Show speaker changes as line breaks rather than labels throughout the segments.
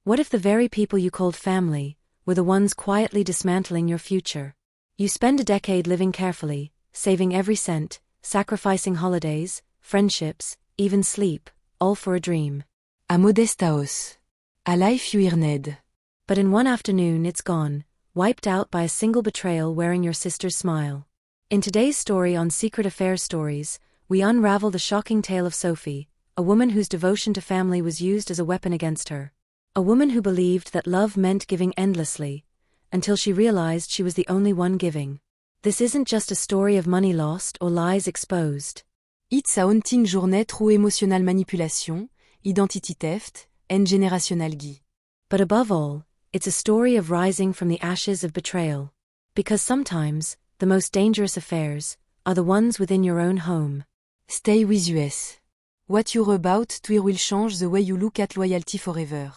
What if the very people you called family were the ones quietly dismantling your future? You spend a decade living carefully, saving every cent, sacrificing holidays, friendships, even sleep, all for a dream.
A modestaos. A life you earned.
But in one afternoon it's gone, wiped out by a single betrayal wearing your sister's smile. In today's story on Secret Affairs Stories, we unravel the shocking tale of Sophie, a woman whose devotion to family was used as a weapon against her. A woman who believed that love meant giving endlessly, until she realized she was the only one giving. This isn't just a story of money lost or lies exposed.
It's a haunting journée through emotional manipulation, identity theft, and generational guilt.
But above all, it's a story of rising from the ashes of betrayal. Because sometimes, the most dangerous affairs are the ones within your own home.
Stay with us. What you're about to hear will change the way you look at loyalty forever.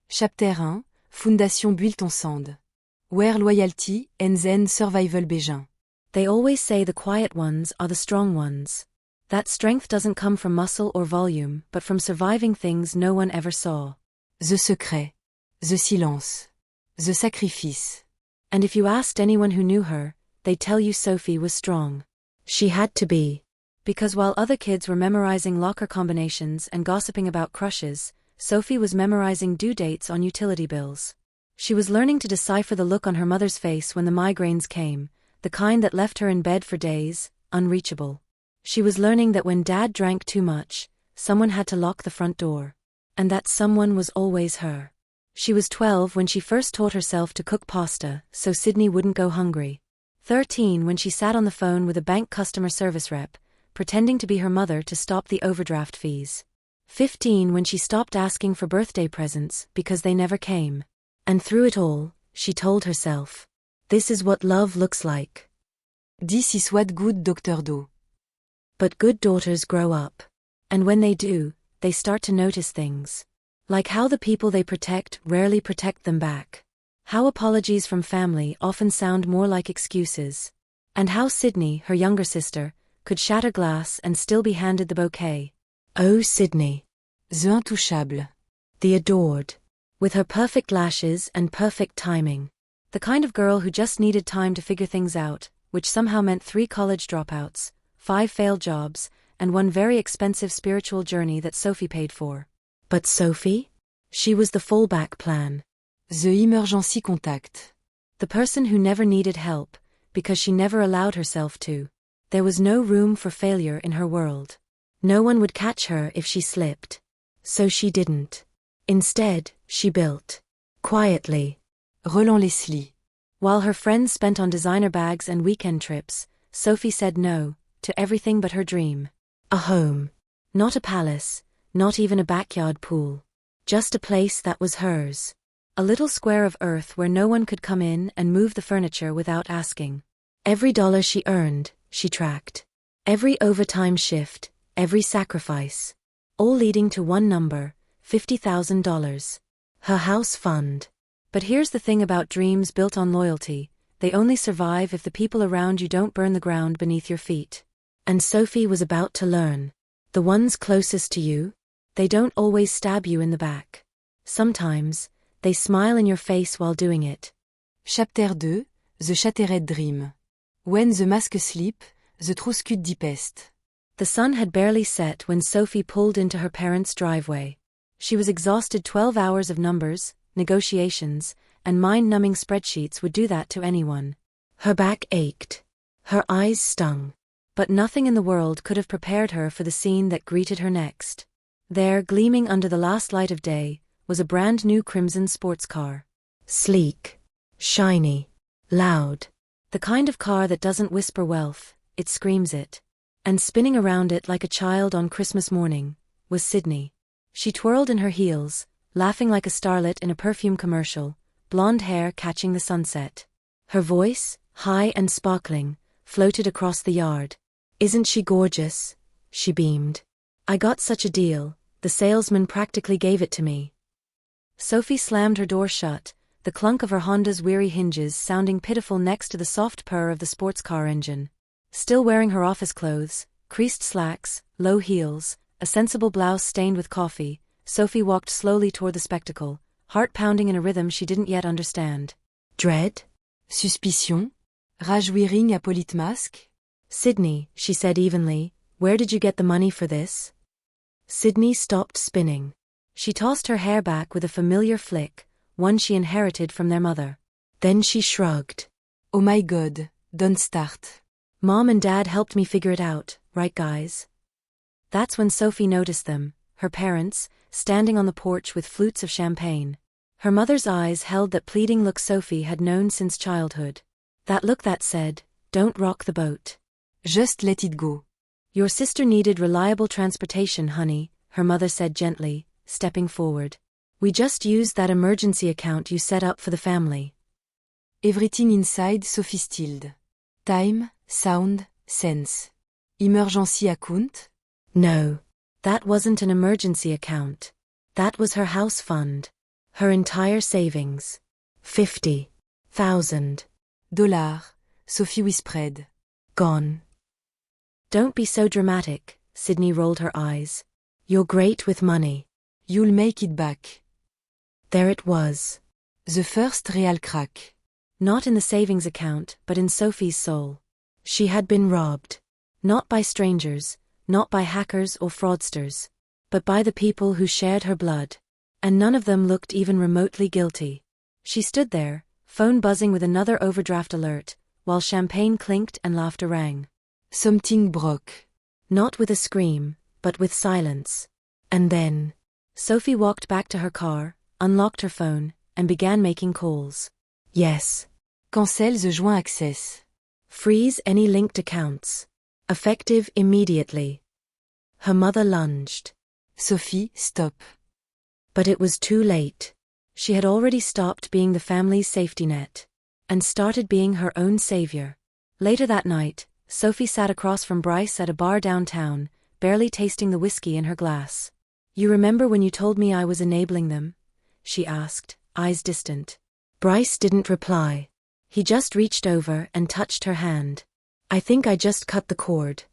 Chapter 1, Fondation built en sand. Where loyalty and then survival begin.
They always say the quiet ones are the strong ones. That strength doesn't come from muscle or volume, but from surviving things no one ever saw.
The secret. The silence. The sacrifice.
And if you asked anyone who knew her, they'd tell you Sophie was strong. She had to be. Because while other kids were memorizing locker combinations and gossiping about crushes, Sophie was memorizing due dates on utility bills. She was learning to decipher the look on her mother's face when the migraines came, the kind that left her in bed for days, unreachable. She was learning that when Dad drank too much, someone had to lock the front door. And that someone was always her. She was 12 when she first taught herself to cook pasta so Sydney wouldn't go hungry. 13 when she sat on the phone with a bank customer service rep, pretending to be her mother to stop the overdraft fees. 15 when she stopped asking for birthday presents because they never came. And through it all, she told herself, this is what love looks like.
This is what good daughters do.
But good daughters grow up. And when they do, they start to notice things. Like how the people they protect rarely protect them back. How apologies from family often sound more like excuses. And how Sydney, her younger sister, could shatter glass and still be handed the bouquet. Oh, Sydney.
The intouchable.
The adored. With her perfect lashes and perfect timing. The kind of girl who just needed time to figure things out, which somehow meant 3 college dropouts, 5 failed jobs, and 1 very expensive spiritual journey that Sophie paid for. But Sophie? She was the fallback plan.
The emergency contact.
The person who never needed help, because she never allowed herself to. There was no room for failure in her world. No one would catch her if she slipped. So she didn't. Instead, she built. Quietly.
Relentlessly.
While her friends spent on designer bags and weekend trips, Sophie said no to everything but her dream. A home. Not a palace, not even a backyard pool. Just a place that was hers. A little square of earth where no one could come in and move the furniture without asking. Every dollar she earned, she tracked. Every overtime shift, every sacrifice. All leading to one number, $50,000. Her house fund. But here's the thing about dreams built on loyalty, they only survive if the people around you don't burn the ground beneath your feet. And Sophie was about to learn. The ones closest to you, they don't always stab you in the back. Sometimes, they smile in your face while doing it.
Chapter 2, The Shattered Dream. When the mask sleep, the truth could deepest.
The sun had barely set when Sophie pulled into her parents' driveway. She was exhausted. 12 hours of numbers, negotiations, and mind-numbing spreadsheets would do that to anyone. Her back ached. Her eyes stung. But nothing in the world could have prepared her for the scene that greeted her next. There, gleaming under the last light of day, was a brand-new crimson sports car. Sleek. Shiny. Loud. The kind of car that doesn't whisper wealth, it screams it. And spinning around it like a child on Christmas morning, was Sydney. She twirled in her heels, laughing like a starlet in a perfume commercial, blonde hair catching the sunset. Her voice, high and sparkling, floated across the yard. Isn't she gorgeous? She beamed. I got such a deal, the salesman practically gave it to me. Sophie slammed her door shut, the clunk of her Honda's weary hinges sounding pitiful next to the soft purr of the sports car engine. Still wearing her office clothes, creased slacks, low heels, a sensible blouse stained with coffee, Sophie walked slowly toward the spectacle, heart pounding in a rhythm she didn't yet understand.
Dread? Suspicion? Rajouiring à Polite Masque?
Sydney, she said evenly, where did you get the money for this? Sydney stopped spinning. She tossed her hair back with a familiar flick, one she inherited from their mother. Then she shrugged.
Oh my god, don't start.
Mom and Dad helped me figure it out, right guys? That's when Sophie noticed them, her parents, standing on the porch with flutes of champagne. Her mother's eyes held that pleading look Sophie had known since childhood. That look that said, don't rock the boat.
Just let it go.
Your sister needed reliable transportation, honey, her mother said gently, stepping forward. We just used that emergency account you set up for the family.
Everything inside Sophie stilled. Time, sound, sense. Emergency account?
No. That wasn't an emergency account. That was her house fund. Her entire savings. $50,000.
Sophie whispered.
Gone. Don't be so dramatic, Sydney rolled her eyes. You're great with money.
You'll make it back.
There it was.
The first real crack.
Not in the savings account, but in Sophie's soul. She had been robbed. Not by strangers, not by hackers or fraudsters, but by the people who shared her blood. And none of them looked even remotely guilty. She stood there, phone buzzing with another overdraft alert, while champagne clinked and laughter rang.
Something broke.
Not with a scream, but with silence. And then, Sophie walked back to her car, unlocked her phone, and began making calls. Yes.
Cancel the joint access.
Freeze any linked accounts. Effective immediately. Her mother lunged.
Sophie, stop.
But it was too late. She had already stopped being the family's safety net, and started being her own savior. Later that night, Sophie sat across from Bryce at a bar downtown, barely tasting the whiskey in her glass. You remember when you told me I was enabling them? She asked, eyes distant. Bryce didn't reply. He just reached over and touched her hand. I think I just cut the cord.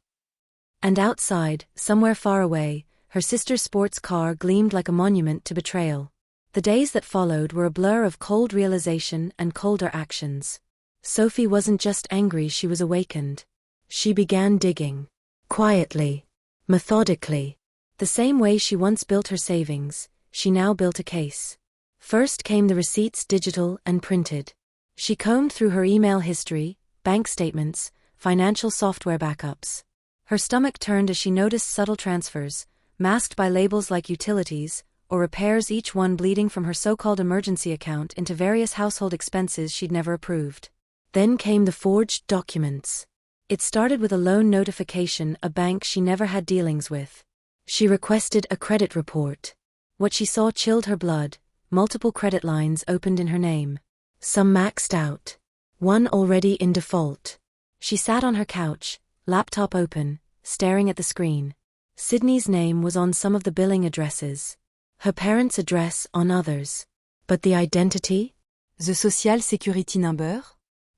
And outside, somewhere far away, her sister's sports car gleamed like a monument to betrayal. The days that followed were a blur of cold realization and colder actions. Sophie wasn't just angry, she was awakened. She began digging. Quietly. Methodically. The same way she once built her savings, she now built a case. First came the receipts, digital and printed. She combed through her email history, bank statements, financial software backups. Her stomach turned as she noticed subtle transfers, masked by labels like utilities, or repairs, each one bleeding from her so-called emergency account into various household expenses she'd never approved. Then came the forged documents. It started with a loan notification, a bank she never had dealings with. She requested a credit report. What she saw chilled her blood. Multiple credit lines opened in her name. Some maxed out. One already in default. She sat on her couch, laptop open, staring at the screen. Sydney's name was on some of the billing addresses. Her parents' address on others. But the identity?
The social security number?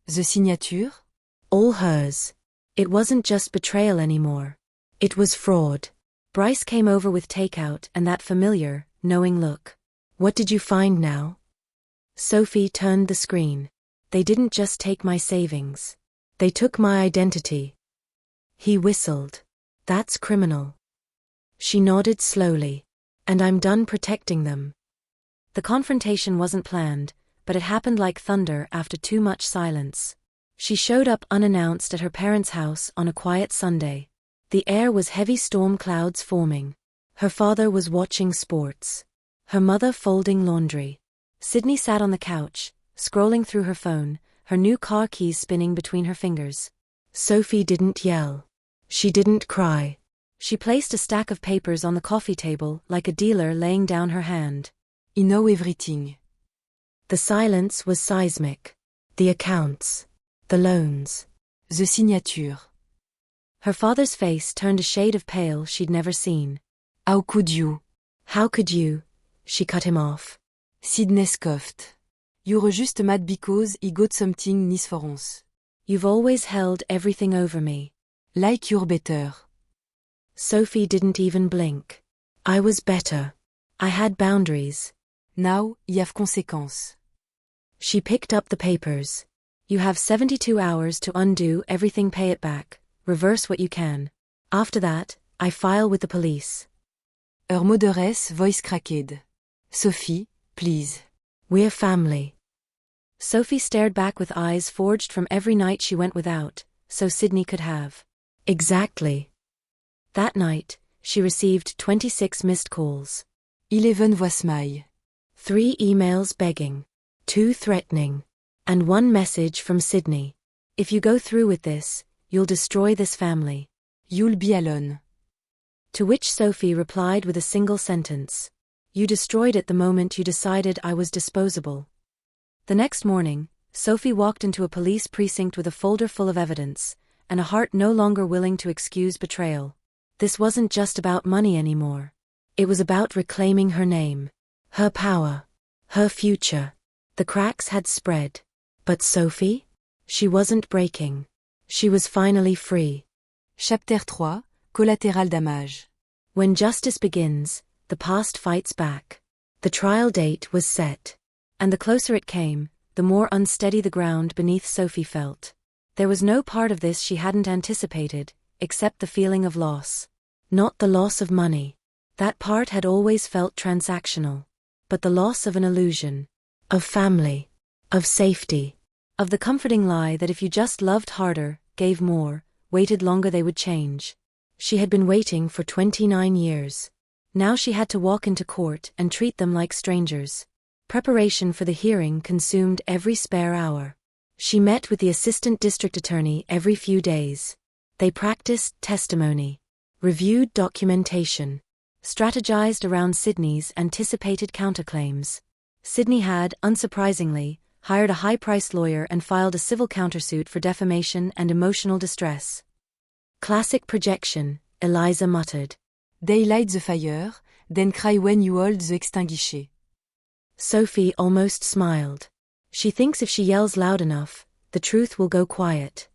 The signature?
All hers. It wasn't just betrayal anymore. It was fraud. Bryce came over with takeout and that familiar, knowing look. What did you find now? Sophie turned the screen. They didn't just take my savings. They took my identity. He whistled. That's criminal. She nodded slowly. And I'm done protecting them. The confrontation wasn't planned, but it happened like thunder after too much silence. She showed up unannounced at her parents' house on a quiet Sunday. The air was heavy, storm clouds forming. Her father was watching sports. Her mother folding laundry. Sydney sat on the couch, scrolling through her phone, her new car keys spinning between her fingers. Sophie didn't yell. She didn't cry. She placed a stack of papers on the coffee table like a dealer laying down her hand.
You know everything.
The silence was seismic. The accounts. The loans.
The signature.
Her father's face turned a shade of pale she'd never seen.
How could you?
How could you? She cut him off.
Sydney scoffed. You're just mad because he got something nice for once.
You've always held everything over me.
Like you're better.
Sophie didn't even blink. I was better. I had boundaries.
Now, y have conséquences.
She picked up the papers. You have 72 hours to undo everything, pay it back, reverse what you can. After that, I file with the police.
Her mother's voice cracked. Sophie, please.
We're family. Sophie stared back with eyes forged from every night she went without, so Sydney could have. Exactly. That night, she received 26 missed calls.
11 voicemails.
3 emails begging. 2 threatening. And 1 message from Sydney. If you go through with this, you'll destroy this family.
You'll be alone.
To which Sophie replied with a single sentence. You destroyed it the moment you decided I was disposable. The next morning, Sophie walked into a police precinct with a folder full of evidence, and a heart no longer willing to excuse betrayal. This wasn't just about money anymore. It was about reclaiming her name, her power, her future. The cracks had spread. But Sophie? She wasn't breaking. She was finally free.
Chapter 3, Collateral damage.
When justice begins, the past fights back. The trial date was set. And the closer it came, the more unsteady the ground beneath Sophie felt. There was no part of this she hadn't anticipated, except the feeling of loss. Not the loss of money. That part had always felt transactional. But the loss of an illusion. Of family. Of safety. Of the comforting lie that if you just loved harder, gave more, waited longer, they would change. She had been waiting for 29 years. Now she had to walk into court and treat them like strangers. Preparation for the hearing consumed every spare hour. She met with the assistant district attorney every few days. They practiced testimony, reviewed documentation, strategized around Sydney's anticipated counterclaims. Sydney had, unsurprisingly, hired a high-priced lawyer and filed a civil countersuit for defamation and emotional distress. Classic projection, Eliza muttered.
They light the fire, then cry when you hold the extinguisher.
Sophie almost smiled. She thinks if she yells loud enough, the truth will go quiet.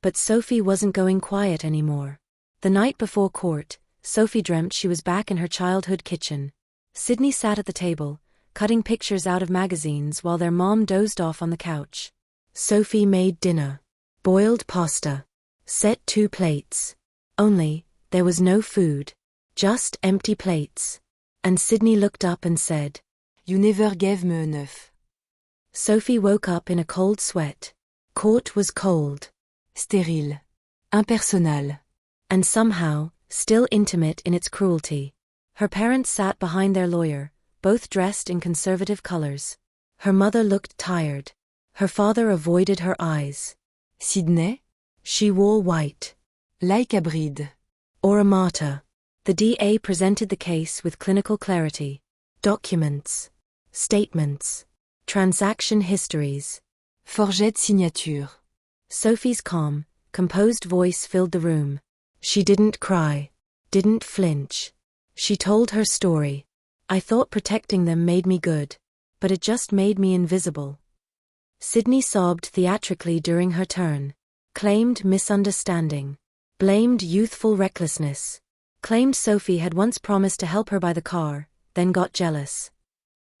But Sophie wasn't going quiet anymore. The night before court, Sophie dreamt she was back in her childhood kitchen. Sydney sat at the table, cutting pictures out of magazines while their mom dozed off on the couch. Sophie made dinner. Boiled pasta. Set 2 plates. Only, there was no food. Just empty plates. And Sydney looked up and said,
You never gave me enough.
Sophie woke up in a cold sweat. Court was cold.
Stérile. Impersonal.
And somehow, still intimate in its cruelty. Her parents sat behind their lawyer, both dressed in conservative colors. Her mother looked tired. Her father avoided her eyes.
Sydney?
She wore white.
Like a bride.
Or a martyr. The DA presented the case with clinical clarity. Documents. Statements. Transaction histories.
Forged signature.
Sophie's calm, composed voice filled the room. She didn't cry. Didn't flinch. She told her story. I thought protecting them made me good. But it just made me invisible. Sydney sobbed theatrically during her turn. Claimed misunderstanding. Blamed youthful recklessness. Claimed Sophie had once promised to help her buy the car, then got jealous.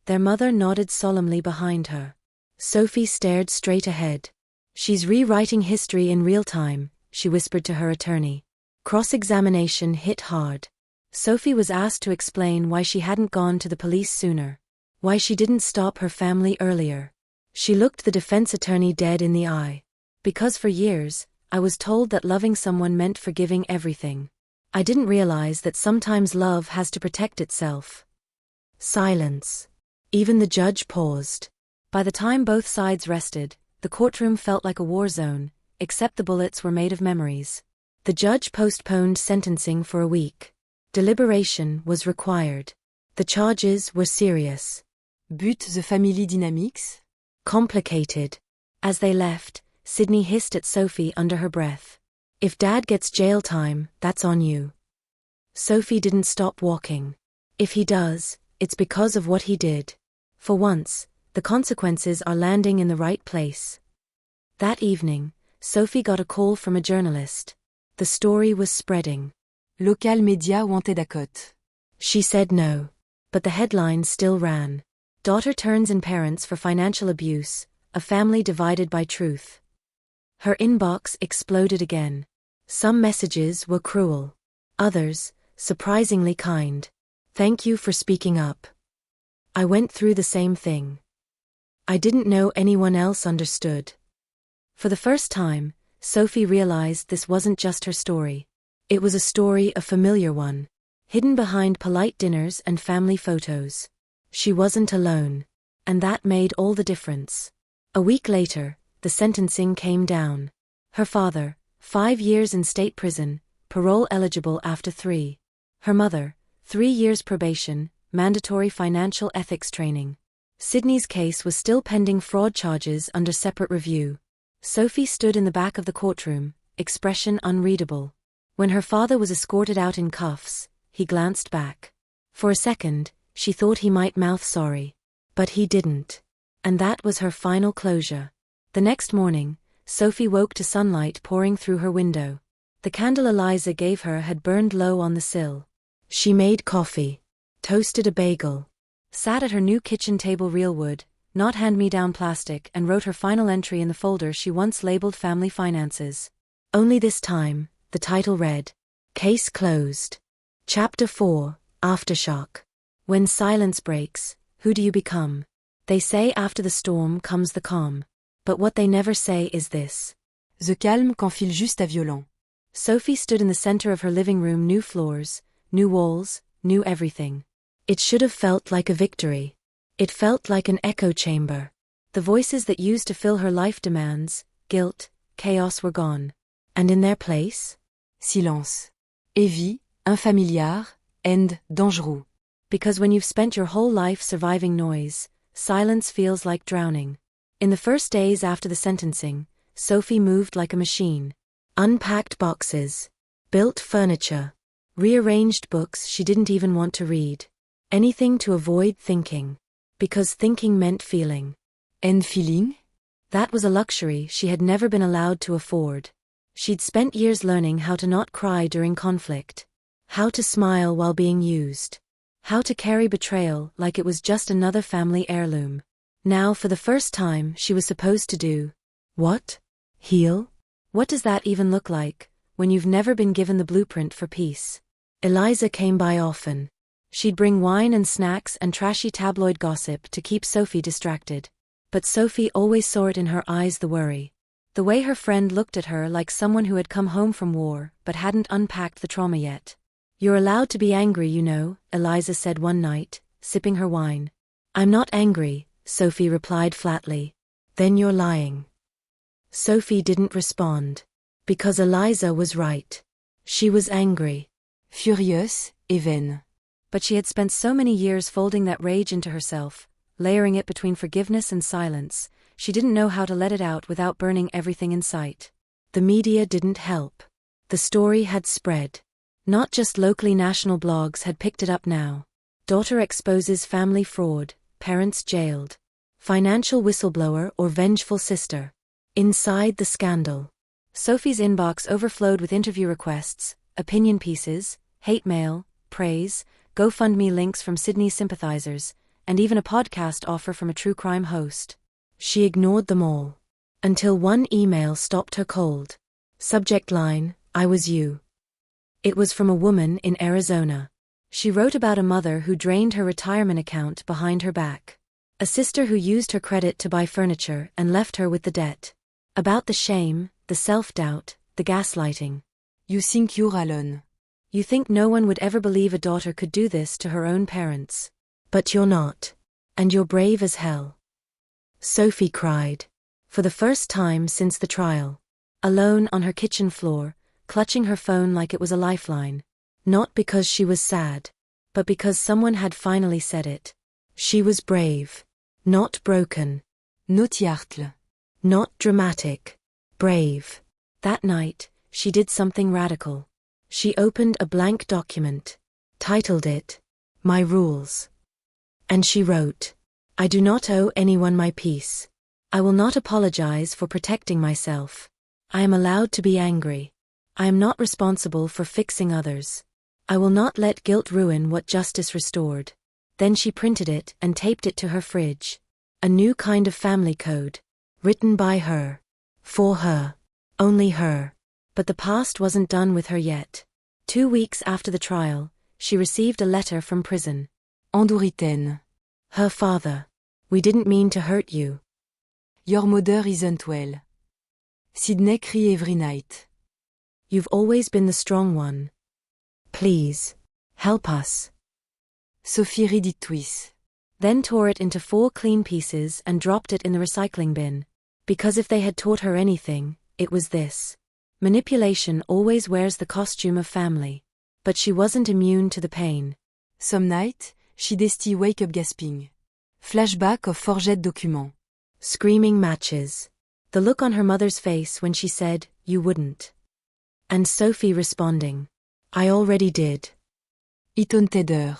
Their mother nodded solemnly behind her. Sophie stared straight ahead. She's rewriting history in real time, she whispered to her attorney. Cross-examination hit hard. Sophie was asked to explain why she hadn't gone to the police sooner. Why she didn't stop her family earlier. She looked the defense attorney dead in the eye. Because for years, I was told that loving someone meant forgiving everything. I didn't realize that sometimes love has to protect itself. Silence. Even the judge paused. By the time both sides rested, the courtroom felt like a war zone, except the bullets were made of memories. The judge postponed sentencing for a week. Deliberation was required. The charges were serious.
But the family dynamics?
Complicated. As they left, Sydney hissed at Sophie under her breath. If Dad gets jail time, that's on you. Sophie didn't stop walking. If he does, it's because of what he did. For once, the consequences are landing in the right place. That evening, Sophie got a call from a journalist. The story was spreading.
Local media wanted a cut.
She said no. But the headlines still ran. Daughter turns in parents for financial abuse, a family divided by truth. Her inbox exploded again. Some messages were cruel. Others, surprisingly kind. Thank you for speaking up. I went through the same thing. I didn't know anyone else understood. For the first time, Sophie realized this wasn't just her story. It was a story, a familiar one, hidden behind polite dinners and family photos. She wasn't alone. And that made all the difference. A week later, the sentencing came down. Her father, 5 years in state prison, parole eligible after 3. Her mother, 3 years probation, mandatory financial ethics training. Sydney's case was still pending fraud charges under separate review. Sophie stood in the back of the courtroom, expression unreadable. When her father was escorted out in cuffs, he glanced back. For a second, she thought he might mouth sorry. But he didn't. And that was her final closure. The next morning, Sophie woke to sunlight pouring through her window. The candle Eliza gave her had burned low on the sill. She made coffee, toasted a bagel, sat at her new kitchen table, real wood, not hand-me-down plastic, and wrote her final entry in the folder she once labeled Family Finances. Only this time, the title read, Case Closed. Chapter 4, Aftershock. When silence breaks, who do you become? They say after the storm comes the calm. But what they never say is this.
The calme quand file juste à violent.
Sophie stood in the center of her living room, new floors, new walls, new everything. It should have felt like a victory. It felt like an echo chamber. The voices that used to fill her life, demands, guilt, chaos, were gone. And in their place?
Silence. Heavy, unfamiliar, and dangereux.
Because when you've spent your whole life surviving noise, silence feels like drowning. In the first days after the sentencing, Sophie moved like a machine. Unpacked boxes, built furniture, rearranged books she didn't even want to read. Anything to avoid thinking. Because thinking meant feeling.
And feeling?
That was a luxury she had never been allowed to afford. She'd spent years learning how to not cry during conflict. How to smile while being used. How to carry betrayal like it was just another family heirloom. Now, for the first time, she was supposed to do what? Heal? What does that even look like, when you've never been given the blueprint for peace? Eliza came by often. She'd bring wine and snacks and trashy tabloid gossip to keep Sophie distracted. But Sophie always saw it in her eyes, the worry. The way her friend looked at her like someone who had come home from war but hadn't unpacked the trauma yet. You're allowed to be angry, you know, Eliza said one night, sipping her wine. I'm not angry, Sophie replied flatly. Then you're lying. Sophie didn't respond. Because Eliza was right. She was angry.
Furieuse, et vaine.
But she had spent so many years folding that rage into herself, layering it between forgiveness and silence, she didn't know how to let it out without burning everything in sight. The media didn't help. The story had spread. Not just locally, national blogs had picked it up now. Daughter exposes family fraud, parents jailed. Financial whistleblower or vengeful sister. Inside the scandal. Sophie's inbox overflowed with interview requests, opinion pieces, hate mail, praise, GoFundMe links from Sydney sympathizers, and even a podcast offer from a true crime host. She ignored them all. Until one email stopped her cold. Subject line, I was you. It was from a woman in Arizona. She wrote about a mother who drained her retirement account behind her back. A sister who used her credit to buy furniture and left her with the debt. About the shame, the self-doubt, the gaslighting.
You think you're alone.
You think no one would ever believe a daughter could do this to her own parents. But you're not. And you're brave as hell. Sophie cried. For the first time since the trial. Alone on her kitchen floor, clutching her phone like it was a lifeline. Not because she was sad. But because someone had finally said it. She was brave. Not broken.
No tiartle.
Not dramatic. Brave. That night, she did something radical. She opened a blank document. Titled it, My Rules. And she wrote, I do not owe anyone my peace. I will not apologize for protecting myself. I am allowed to be angry. I am not responsible for fixing others. I will not let guilt ruin what justice restored. Then she printed it and taped it to her fridge. A new kind of family code. Written by her. For her. Only her. But the past wasn't done with her yet. 2 weeks after the trial, she received a letter from prison.
Enduriten.
Her father. We didn't mean to hurt you.
Your mother isn't well. Sydney crie every night.
You've always been the strong one. Please. Help us.
Sophie read it twice.
Then tore it into 4 clean pieces and dropped it in the recycling bin. Because if they had taught her anything, it was this. Manipulation always wears the costume of family. But she wasn't immune to the pain.
Some night, she desty wake up gasping. Flashback of forged document.
Screaming matches. The look on her mother's face when she said, you wouldn't. And Sophie responding. I already did.
It haunted her.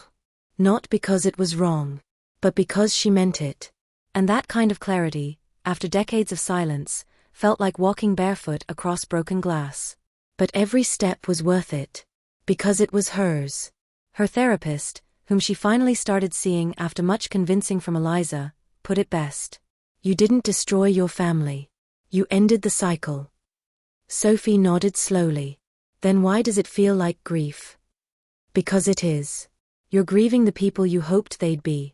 Not because it was wrong, but because she meant it. And that kind of clarity, after decades of silence, felt like walking barefoot across broken glass. But every step was worth it. Because it was hers. Her therapist, whom she finally started seeing after much convincing from Eliza, put it best. You didn't destroy your family. You ended the cycle. Sophie nodded slowly. Then why does it feel like grief? Because it is. You're grieving the people you hoped they'd be.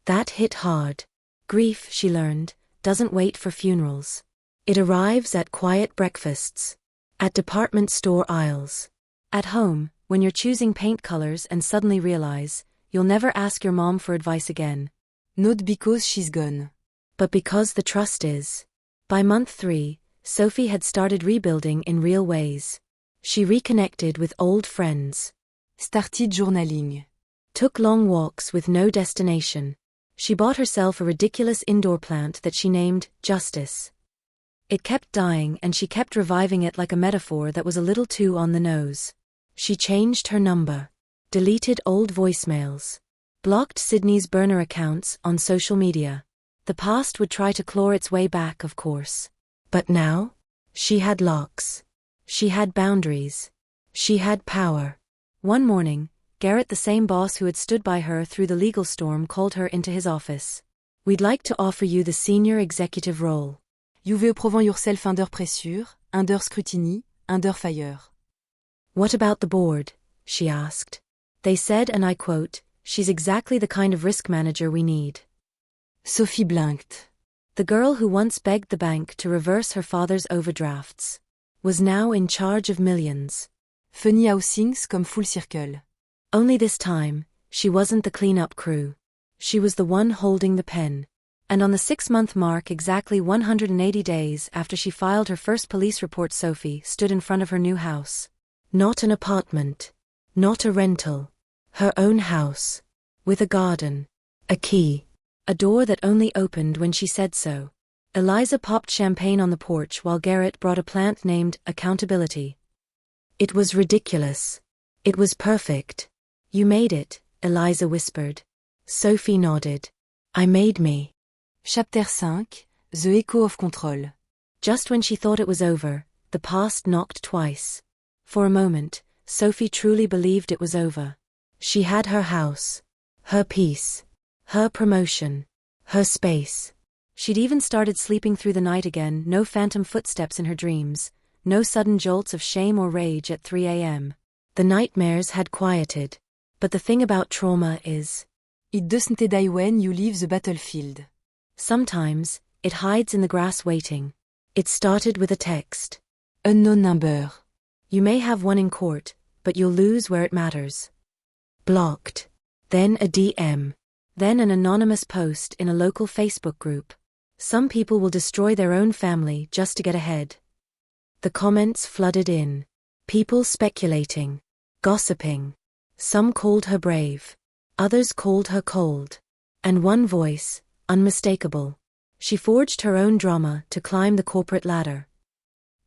That hit hard. Grief, she learned, doesn't wait for funerals. It arrives at quiet breakfasts. At department store aisles. At home, when you're choosing paint colors and suddenly realize, you'll never ask your mom for advice again.
Not because she's gone.
But because the trust is. By month 3, Sophie had started rebuilding in real ways. She reconnected with old friends.
Started journaling.
Took long walks with no destination. She bought herself a ridiculous indoor plant that she named Justice. It kept dying and she kept reviving it like a metaphor that was a little too on the nose. She changed her number. Deleted old voicemails. Blocked Sydney's burner accounts on social media. The past would try to claw its way back, of course. But now? She had locks. She had boundaries. She had power. One morning, Garrett, the same boss who had stood by her through the legal storm, called her into his office. We'd like to offer you the senior executive role.
You veux provant yourself under pressure, under scrutiny, under fire.
What about the board? She asked. They said, and I quote, she's exactly the kind of risk manager we need.
Sophie blinked.
The girl who once begged the bank to reverse her father's overdrafts was now in charge of millions.
Funny how things come full circle.
Only this time, she wasn't the cleanup crew. She was the one holding the pen. And on the 6-month mark, exactly 180 days after she filed her first police report, Sophie stood in front of her new house. Not an apartment. Not a rental. Her own house. With a garden. A key. A door that only opened when she said so. Eliza popped champagne on the porch while Garrett brought a plant named Accountability. It was ridiculous. It was perfect. You made it, Eliza whispered. Sophie nodded. I made me.
Chapter 5, The Echo of Control.
Just when she thought it was over, the past knocked twice. For a moment, Sophie truly believed it was over. She had her house. Her peace. Her promotion. Her space. She'd even started sleeping through the night again, no phantom footsteps in her dreams, no sudden jolts of shame or rage at 3 a.m. The nightmares had quieted. But the thing about trauma is,
it doesn't die when you leave the battlefield.
Sometimes, it hides in the grass waiting. It started with a text.
Unknown number.
You may have won in court, but you'll lose where it matters. Blocked. Then a DM. Then an anonymous post in a local Facebook group. Some people will destroy their own family just to get ahead. The comments flooded in. People speculating. Gossiping. Some called her brave. Others called her cold. And one voice, unmistakable. She forged her own drama to climb the corporate ladder.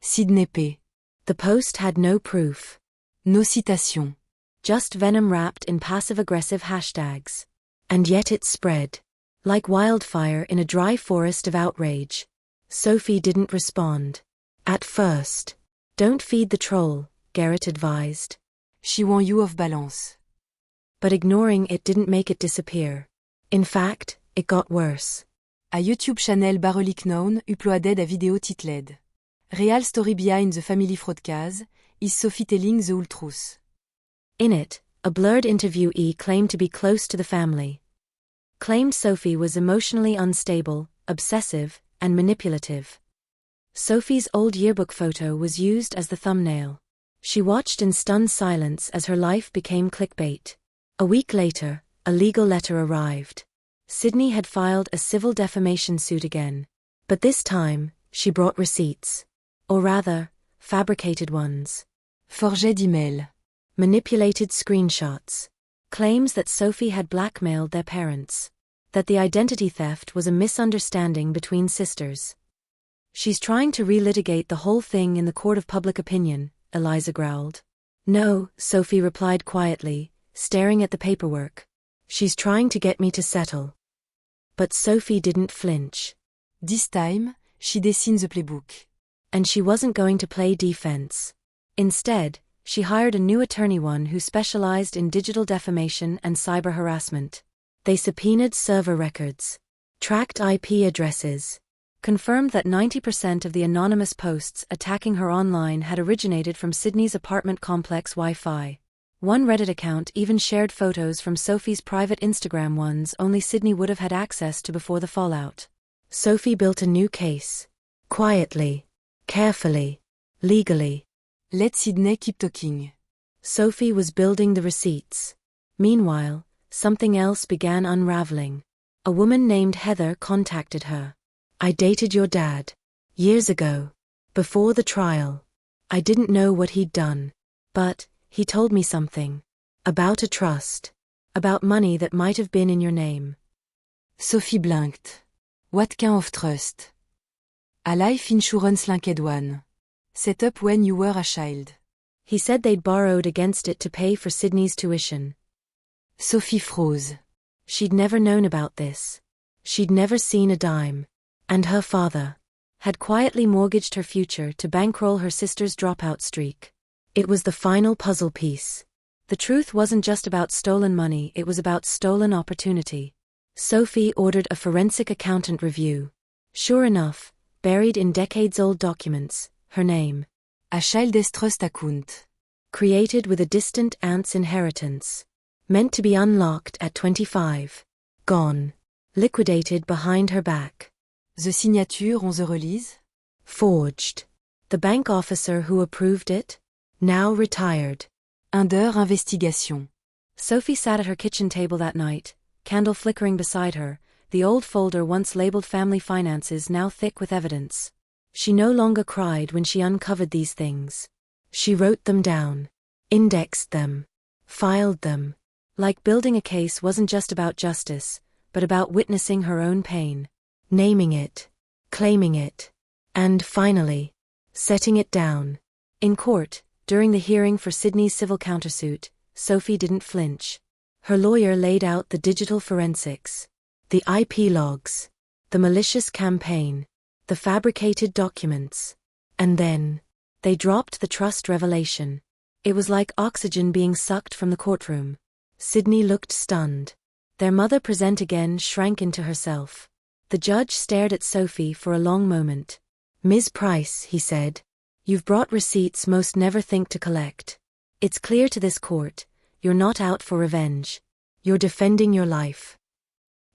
Sydney P.
The post had no proof.
No citation.
Just venom wrapped in passive-aggressive hashtags. And yet it spread. Like wildfire in a dry forest of outrage. Sophie didn't respond. At first. Don't feed the troll, Garrett advised.
She want you off balance.
But ignoring it didn't make it disappear. In fact, it got worse.
A YouTube channel barelick known uploaded a video titled Real Story Behind the Family Fraud Case, is Sophie telling the whole truth?
In it, a blurred interviewee claimed to be close to the family. Claimed Sophie was emotionally unstable, obsessive, and manipulative. Sophie's old yearbook photo was used as the thumbnail. She watched in stunned silence as her life became clickbait. A week later, a legal letter arrived. Sydney had filed a civil defamation suit again. But this time, she brought receipts. Or rather, fabricated ones.
Forgé d'email.
Manipulated screenshots. Claims that Sophie had blackmailed their parents. That the identity theft was a misunderstanding between sisters. She's trying to relitigate the whole thing in the court of public opinion, Eliza growled. No, Sophie replied quietly, staring at the paperwork. She's trying to get me to settle. But Sophie didn't flinch.
This time, she dessines the playbook.
And she wasn't going to play defense. Instead, she hired a new attorney, one who specialized in digital defamation and cyber harassment. They subpoenaed server records, tracked IP addresses, confirmed that 90% of the anonymous posts attacking her online had originated from Sydney's apartment complex Wi-Fi. One Reddit account even shared photos from Sophie's private Instagram, ones only Sydney would have had access to before the fallout. Sophie built a new case. Quietly. Carefully. Legally.
Let Sydney keep talking.
Sophie was building the receipts. Meanwhile, something else began unraveling. A woman named Heather contacted her. I dated your dad. Years ago. Before the trial. I didn't know what he'd done. But he told me something. About a trust. About money that might have been in your name.
Sophie blinked. What kind of trust? A life insurance linked one. Set up when you were a child.
He said they'd borrowed against it to pay for Sydney's tuition.
Sophie froze.
She'd never known about this. She'd never seen a dime. And her father had quietly mortgaged her future to bankroll her sister's dropout streak. It was the final puzzle piece. The truth wasn't just about stolen money, it was about stolen opportunity. Sophie ordered a forensic accountant review. Sure enough, buried in decades-old documents, her name.
A child's trust account.
Created with a distant aunt's inheritance. Meant to be unlocked at 25. Gone. Liquidated behind her back.
The signature on the release?
Forged. The bank officer who approved it? Now retired.
Under investigation.
Sophie sat at her kitchen table that night, candle flickering beside her, the old folder once labeled family finances now thick with evidence. She no longer cried when she uncovered these things. She wrote them down. Indexed them. Filed them. Like building a case wasn't just about justice, but about witnessing her own pain. Naming it. Claiming it. And, finally, setting it down. In court, during the hearing for Sydney's civil countersuit, Sophie didn't flinch. Her lawyer laid out the digital forensics. The IP logs. The malicious campaign. The fabricated documents. And then, they dropped the trust revelation. It was like oxygen being sucked from the courtroom. Sydney looked stunned. Their mother present again shrank into herself. The judge stared at Sophie for a long moment. Ms. Price, he said. You've brought receipts most never think to collect. It's clear to this court, you're not out for revenge. You're defending your life.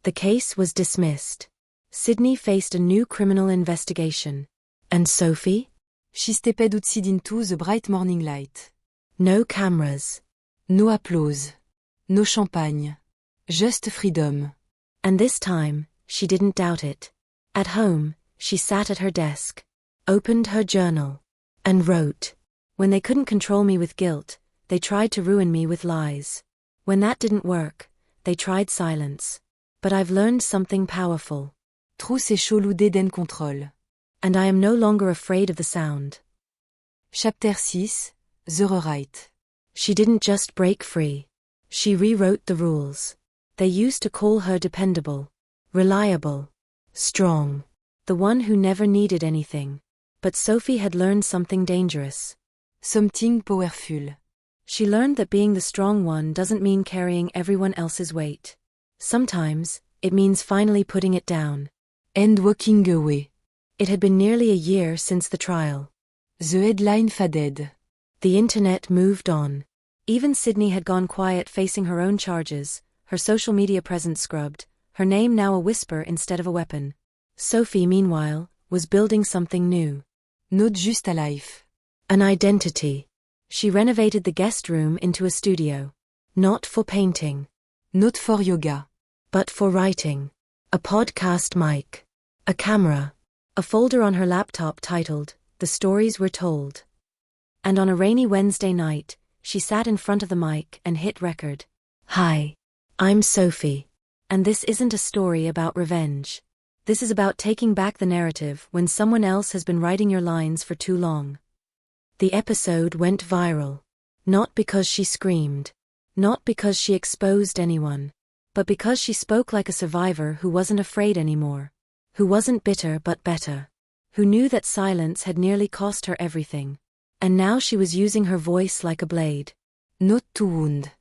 The case was dismissed. Sydney faced a new criminal investigation. And Sophie?
She stepped outside into the bright morning light.
No cameras.
No applause. No champagne. Just freedom.
And this time, she didn't doubt it. At home, she sat at her desk, opened her journal, and wrote. When they couldn't control me with guilt, they tried to ruin me with lies. When that didn't work, they tried silence. But I've learned something powerful.
Trop c'est chaud l'idée d'un contrôle.
And I am no longer afraid of the sound.
Chapter 6, The Rewrite.
She didn't just break free. She rewrote the rules. They used to call her dependable. Reliable. Strong. The one who never needed anything. But Sophie had learned something dangerous.
Something powerful.
She learned that being the strong one doesn't mean carrying everyone else's weight. Sometimes, it means finally putting it down.
And walking away.
It had been nearly a year since the trial.
The headline faded.
The internet moved on. Even Sydney had gone quiet facing her own charges, her social media presence scrubbed, her name now a whisper instead of a weapon. Sophie, meanwhile, was building something new.
Not just a life.
An identity. She renovated the guest room into a studio. Not for painting.
Not for yoga.
But for writing. A podcast mic. A camera. A folder on her laptop titled, The Stories We're Told. And on a rainy Wednesday night, she sat in front of the mic and hit record. Hi. I'm Sophie. And this isn't a story about revenge. This is about taking back the narrative when someone else has been writing your lines for too long. The episode went viral. Not because she screamed. Not because she exposed anyone. But because she spoke like a survivor who wasn't afraid anymore. Who wasn't bitter but better. Who knew that silence had nearly cost her everything. And now she was using her voice like a blade.
Not to wound.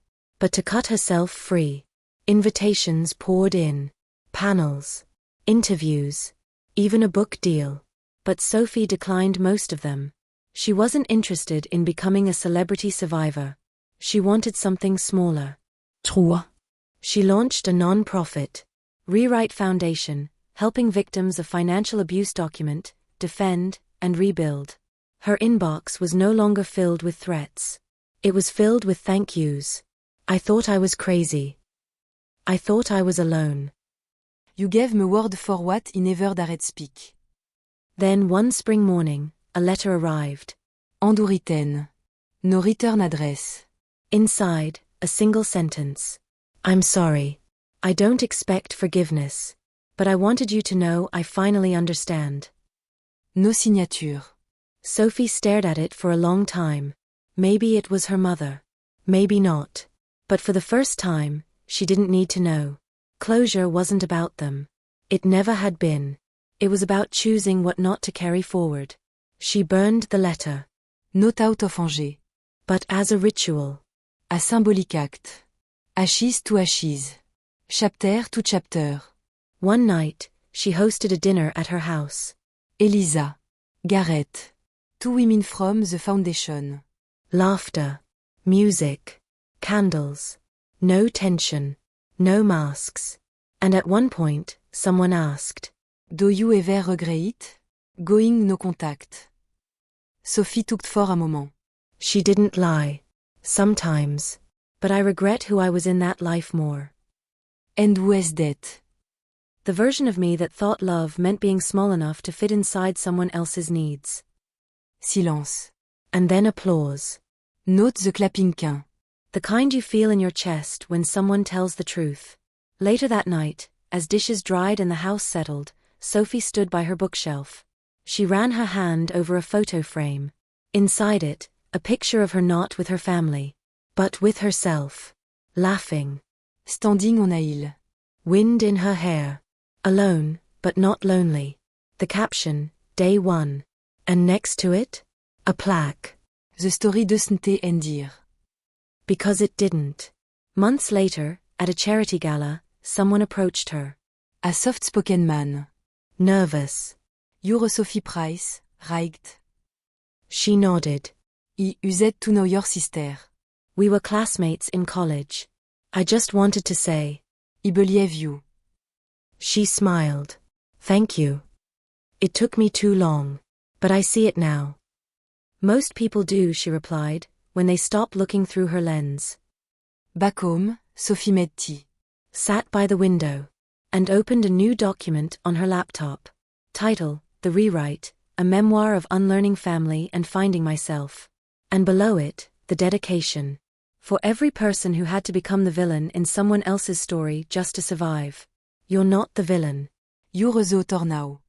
But to cut herself free. Invitations poured in. Panels. Interviews. Even a book deal. But Sophie declined most of them. She wasn't interested in becoming a celebrity survivor. She wanted something smaller.
Trois.
She launched a non-profit, Rewrite Foundation, helping victims of financial abuse document, defend, and rebuild. Her inbox was no longer filled with threats. It was filled with thank yous. I thought I was crazy. I thought I was alone.
You gave me word for what I never dared speak.
Then one spring morning, a letter arrived.
Handwritten. No return address.
Inside, a single sentence. I'm sorry. I don't expect forgiveness. But I wanted you to know I finally understand.
No signature.
Sophie stared at it for a long time. Maybe it was her mother. Maybe not. But for the first time, she didn't need to know. Closure wasn't about them. It never had been. It was about choosing what not to carry forward. She burned the letter.
Not out of Angers.
But as a ritual.
A symbolic act. Ashes to ashes. Chapter to chapter.
One night, she hosted a dinner at her house.
Elisa. Gareth. Two women from the foundation.
Laughter. Music. Candles. No tension. No masks. And at one point, someone asked,
Do you ever regret it? Going no contact. Sophie took for a moment.
She didn't lie. Sometimes. But I regret who I was in that life more.
And who is that?
The version of me that thought love meant being small enough to fit inside someone else's needs.
Silence.
And then applause.
Not the clapping kind.
The kind you feel in your chest when someone tells the truth. Later that night, as dishes dried and the house settled, Sophie stood by her bookshelf. She ran her hand over a photo frame. Inside it, a picture of her not with her family, but with herself. Laughing.
Standing on a hill.
Wind in her hair. Alone, but not lonely. The caption, Day 1. And next to it? A plaque.
The story doesn't end here.
Because it didn't. Months later, at a charity gala, someone approached her.
A soft-spoken man.
Nervous.
You're Sophie Price, right?
She nodded.
I used to know your sister.
We were classmates in college. I just wanted to say.
I believe you.
She smiled. Thank you. It took me too long. But I see it now. Most people do, she replied, when they stop looking through her lens.
Back home, Sophie made tea.
Sat by the window. And opened a new document on her laptop. Title, The Rewrite, a memoir of unlearning family and finding myself. And below it, the dedication. For every person who had to become the villain in someone else's story just to survive. You're not the villain.
You're the author now.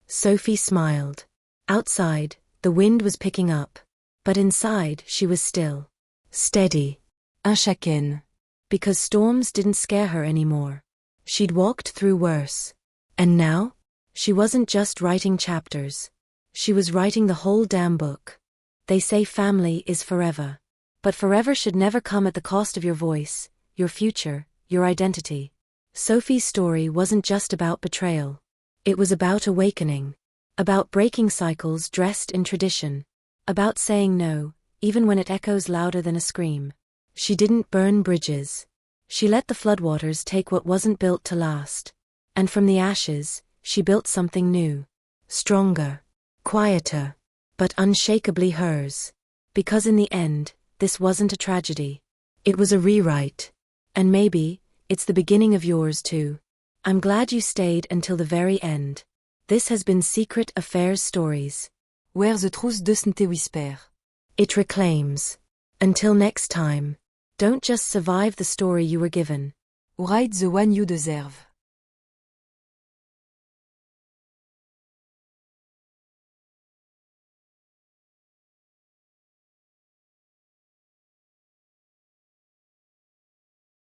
Sophie smiled. Outside, the wind was picking up. But inside, she was still. Steady.
Unshaken.
Because storms didn't scare her anymore. She'd walked through worse. And now? She wasn't just writing chapters. She was writing the whole damn book. They say family is forever. But forever should never come at the cost of your voice, your future, your identity. Sophie's story wasn't just about betrayal. It was about awakening. About breaking cycles dressed in tradition. About saying no, even when it echoes louder than a scream. She didn't burn bridges. She let the floodwaters take what wasn't built to last. And from the ashes, she built something new. Stronger. Quieter. But unshakably hers. Because in the end, this wasn't a tragedy. It was a rewrite. And maybe, it's the beginning of yours too. I'm glad you stayed until the very end. This has been Secret Affairs Stories.
Where the truth doesn't whisper.
It reclaims. Until next time. Don't just survive the story you were given.
Write the one you deserve.